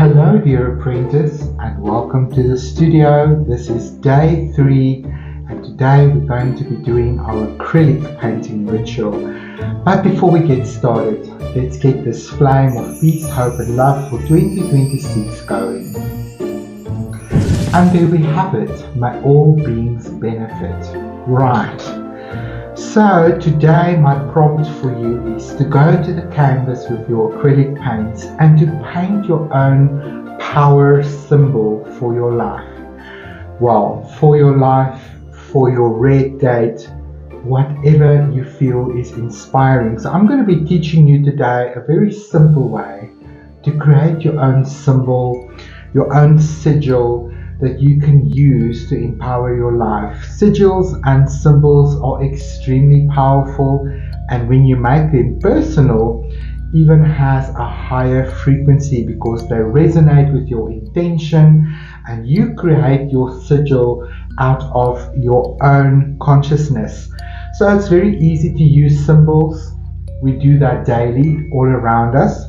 Hello dear apprentice and welcome to the studio. This is day 3 and today we're going to be doing our acrylic painting ritual. But before we get started, let's get this flame of peace, hope and love for 2026 going. And there we have it, may all beings benefit. Right. So today my prompt for you is to go to the canvas with your acrylic paints and to paint your own power symbol for your life. Well, for your life, for your red gate, whatever you feel is inspiring. So I'm going to be teaching you today a very simple way to create your own symbol, your own sigil that you can use to empower your life. Sigils and symbols are extremely powerful, and when you make them personal, even has a higher frequency because they resonate with your intention, and you create your sigil out of your own consciousness. So it's very easy to use symbols. We do that daily all around us.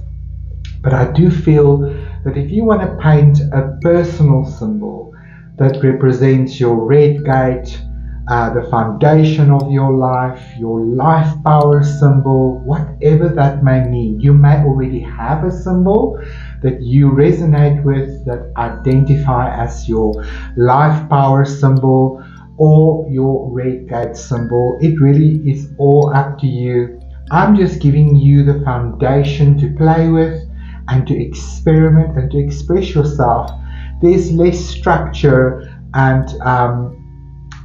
But I do feel that if you want to paint a personal symbol that represents your red gate, the foundation of your life power symbol, whatever that may mean. You may already have a symbol that you resonate with, that identify as your life power symbol or your red gate symbol. It really is all up to you. I'm just giving you the foundation to play with and to experiment and to express yourself. There's less structure and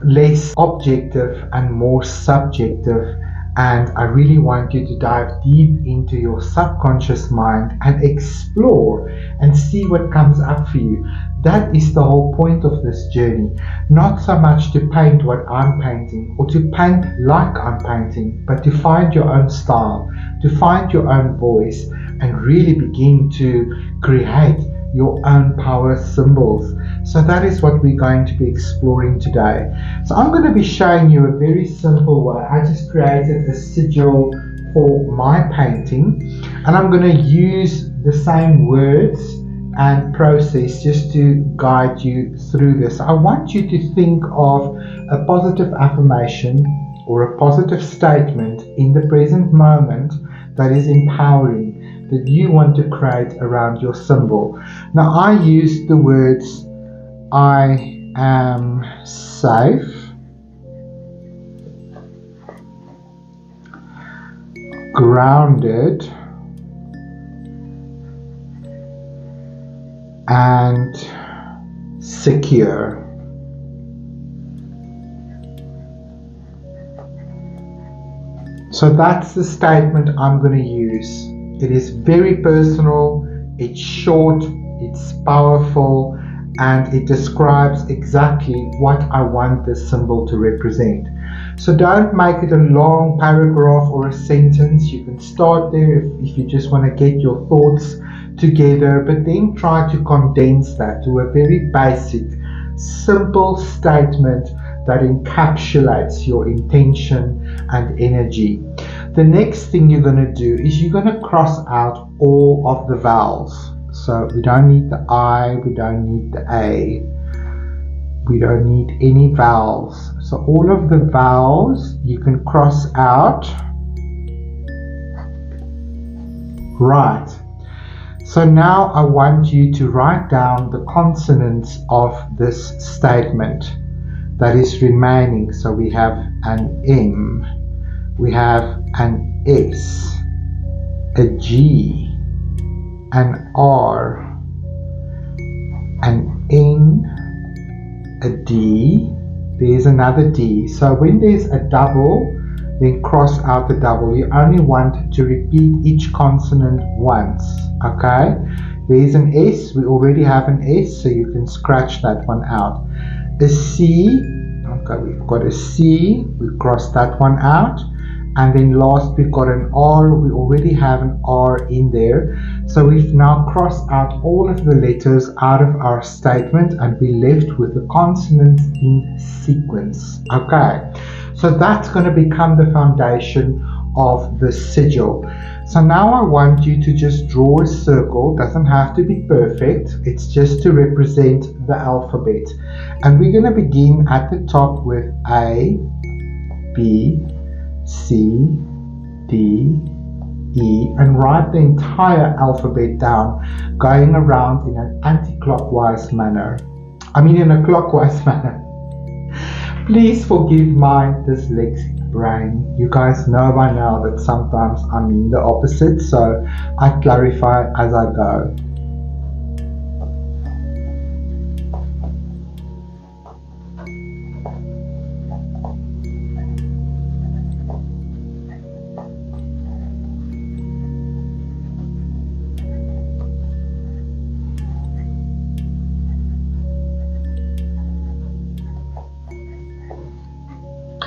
less objective and more subjective, and I really want you to dive deep into your subconscious mind and explore and see what comes up for you. That is the whole point of this journey. Not so much to paint what I'm painting or to paint like I'm painting, but to find your own style, to find your own voice and really begin to create your own power symbols. So that is what we're going to be exploring today. So I'm going to be showing you a very simple way. I just created a sigil for my painting, and I'm going to use the same words and process just to guide you through this. I want you to think of a positive affirmation or a positive statement in the present moment that is empowering, that you want to create around your symbol. Now I use the words I am safe, grounded, and secure. So that's the statement I'm going to use. It is very personal, it's short, it's powerful, and it describes exactly what I want this symbol to represent. So don't make it a long paragraph or a sentence. You can start there if you just want to get your thoughts together, but then try to condense that to a very basic, simple statement that encapsulates your intention and energy. The next thing you're going to do is you're going to cross out all of the vowels. So we don't need the I, we don't need the A, we don't need any vowels. So all of the vowels you can cross out. Right. So now I want you to write down the consonants of this statement that is remaining. So we have an M, we have an S, a G, an R, an N, a D, there's another D. So when there's a double, then cross out the double. You only want to repeat each consonant once, okay? There's an S, we already have an S, so you can scratch that one out. A C, okay, we've got a C, we cross that one out. And then last we've got an R, we already have an R in there. So we've now crossed out all of the letters out of our statement and we're left with the consonants in sequence. Okay, so that's going to become the foundation of the sigil. So now I want you to just draw a circle. Doesn't have to be perfect, it's just to represent the alphabet. And we're going to begin at the top with A, B, C, D, E, and write the entire alphabet down, going around in an anti-clockwise manner. In a clockwise manner. Please forgive my dyslexic brain. You guys know by now that sometimes I mean the opposite, so I clarify as I go.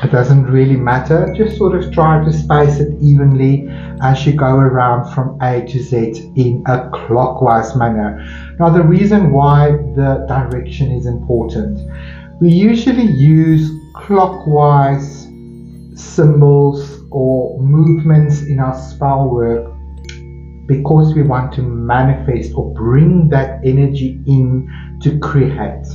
It doesn't really matter, just sort of try to space it evenly as you go around from A to Z in a clockwise manner. Now the reason why the direction is important, we usually use clockwise symbols or movements in our spell work because we want to manifest or bring that energy in to create.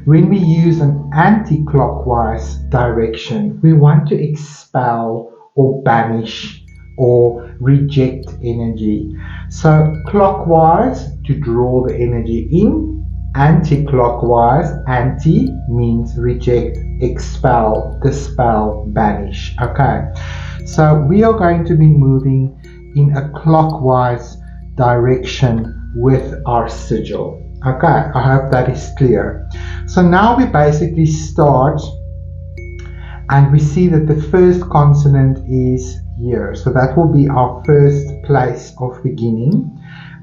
When we use an anti-clockwise direction, we want to expel or banish or reject energy. So clockwise, to draw the energy in. Anti-clockwise, anti means reject, expel, dispel, banish. Okay, so we are going to be moving in a clockwise direction with our sigil. Okay, I hope that is clear. So now we basically start and we see that the first consonant is here. So that will be our first place of beginning.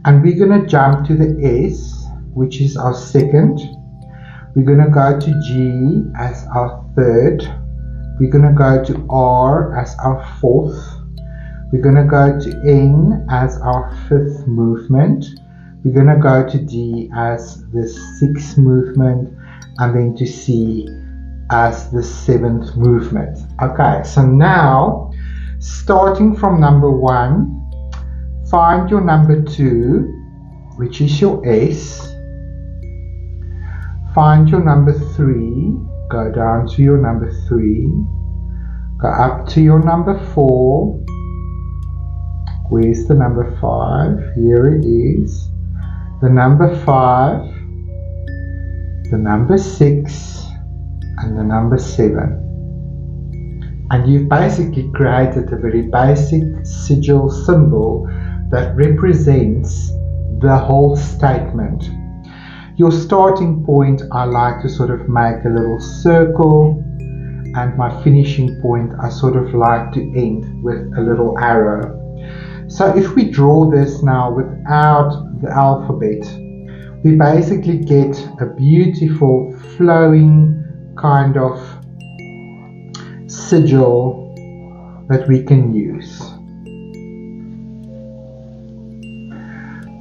And we're going to jump to the S, which is our second. We're going to go to G as our third. We're going to go to R as our fourth. We're going to go to N as our fifth movement. We're going to go to D as the sixth movement, and then to C as the seventh movement. Okay, so now starting from number 1, find your number 2, which is your S. Find your number 3, go down to your number 3, go up to your number 4. Where's the number 5? Here it is. The number 5, the number 6, and the number 7. And you've basically created a very basic sigil symbol that represents the whole statement. Your starting point, I like to sort of make a little circle, and my finishing point, I sort of like to end with a little arrow. So if we draw this now without the alphabet, we basically get a beautiful flowing kind of sigil that we can use.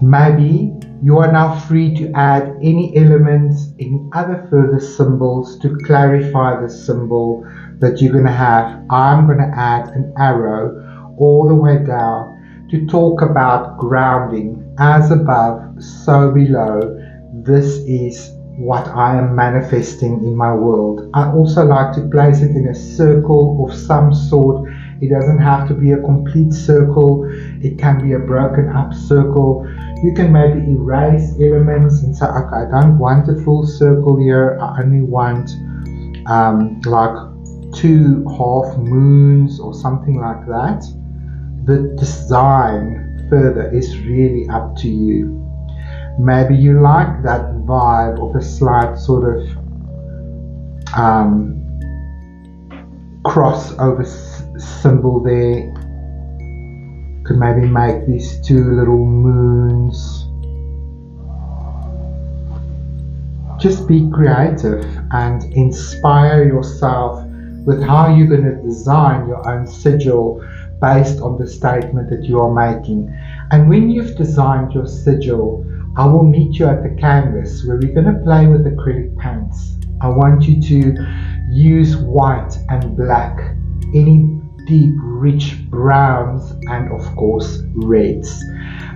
Maybe you are now free to add any elements, any other further symbols to clarify the symbol that you're going to have. I'm going to add an arrow all the way down to talk about grounding, as above, so below. This is what I am manifesting in my world. I also like to place it in a circle of some sort. It doesn't have to be a complete circle. It can be a broken up circle. You can maybe erase elements and say, okay, I don't want a full circle here. I only want like 2 half moons or something like that. The design further is really up to you. Maybe you like that vibe of a slight sort of crossover symbol there. Could maybe make these 2 little moons. Just be creative and inspire yourself with how you're going to design your own sigil based on the statement that you are making. And when you've designed your sigil, I will meet you at the canvas where we're going to play with acrylic paints. I want you to use white and black, any deep, rich browns and of course reds.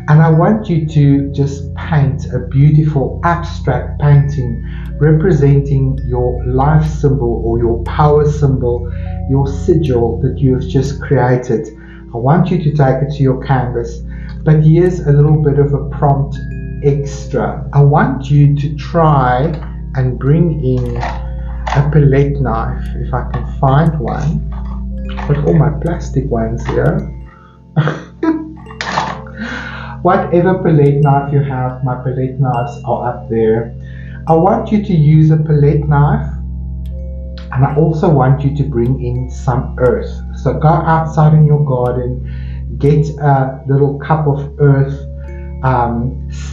And I want you to just paint a beautiful abstract painting representing your life symbol or your power symbol, your sigil that you have just created. I want you to take it to your canvas, but here's a little bit of a prompt extra. I want you to try and bring in a palette knife, if I can find one. Got all my plastic ones here. Whatever palette knife you have, my palette knives are up there. I want you to use a palette knife, and I also want you to bring in some earth. So go outside in your garden, get a little cup of earth,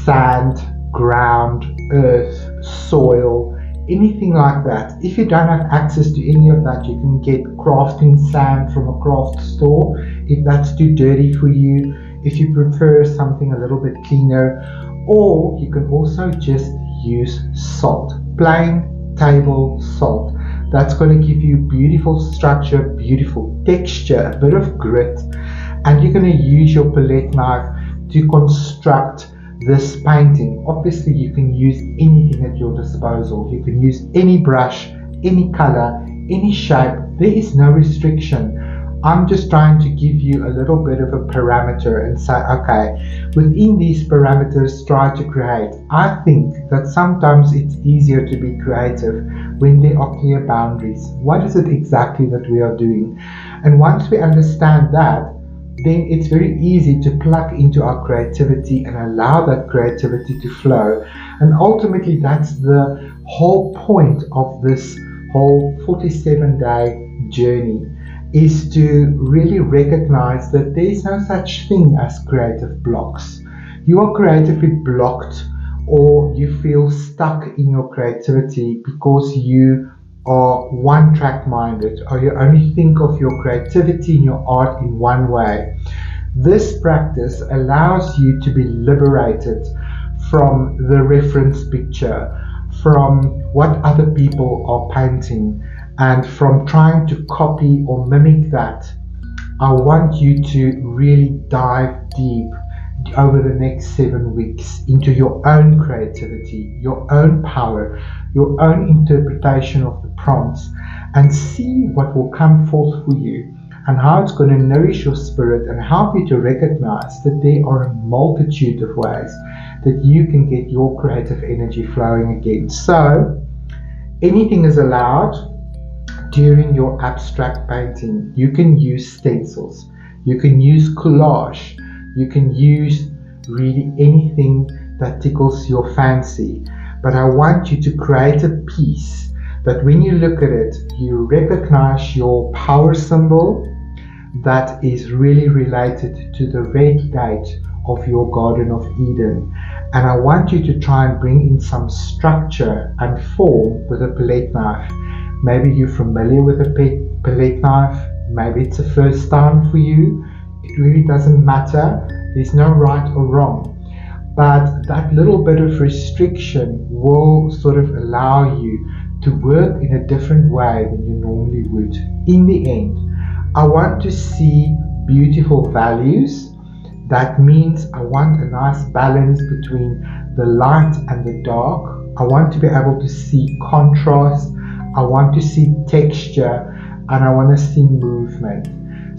sand, ground, earth, soil, anything like that. If you don't have access to any of that, you can get crafting sand from a craft store if that's too dirty for you, if you prefer something a little bit cleaner. Or you can also just use salt, plain table salt. That's going to give you beautiful structure, beautiful texture, a bit of grit, and you're going to use your palette knife to construct this painting. Obviously you can use anything at your disposal. You can use any brush, any color, any shape. There is no restriction. I'm just trying to give you a little bit of a parameter and say, okay, within these parameters, try to create. I think that sometimes it's easier to be creative when there are clear boundaries. What is it exactly that we are doing? And once we understand that, then it's very easy to plug into our creativity and allow that creativity to flow. And ultimately, that's the whole point of this whole 47-day journey, is to really recognize that there's no such thing as creative blocks. You are creatively blocked, or you feel stuck in your creativity because you are one-track minded, or you only think of your creativity and your art in one way. This practice allows you to be liberated from the reference picture, from what other people are painting, and from trying to copy or mimic that. I want you to really dive deep over the next 7 weeks into your own creativity, your own power, your own interpretation of the prompts, and see what will come forth for you and how it's going to nourish your spirit and help you to recognize that there are a multitude of ways that you can get your creative energy flowing again. So anything is allowed during your abstract painting. You can use stencils, you can use collage, you can use really anything that tickles your fancy. But I want you to create a piece that when you look at it, you recognize your power symbol that is really related to the red gate of your Garden of Eden. And I want you to try and bring in some structure and form with a palette knife. Maybe you're familiar with a palette knife, maybe it's the first time for you. It really doesn't matter. There's no right or wrong. But that little bit of restriction will sort of allow you to work in a different way than you normally would. In the end, I want to see beautiful values. That means I want a nice balance between the light and the dark. I want to be able to see contrast. I want to see texture, and I want to see movement.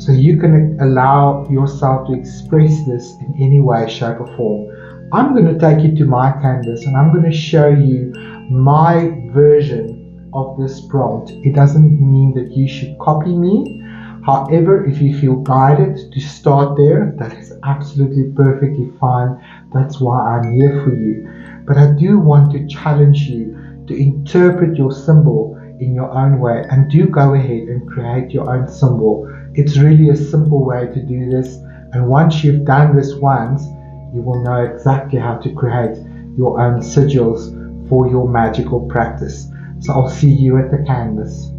So you can allow yourself to express this in any way, shape or form. I'm going to take you to my canvas and I'm going to show you my version of this prompt. It doesn't mean that you should copy me. However, if you feel guided to start there, that is absolutely perfectly fine. That's why I'm here for you. But I do want to challenge you to interpret your symbol in your own way, and do go ahead and create your own symbol. It's really a simple way to do this, and once you've done this once, you will know exactly how to create your own sigils for your magical practice. So I'll see you at the canvas.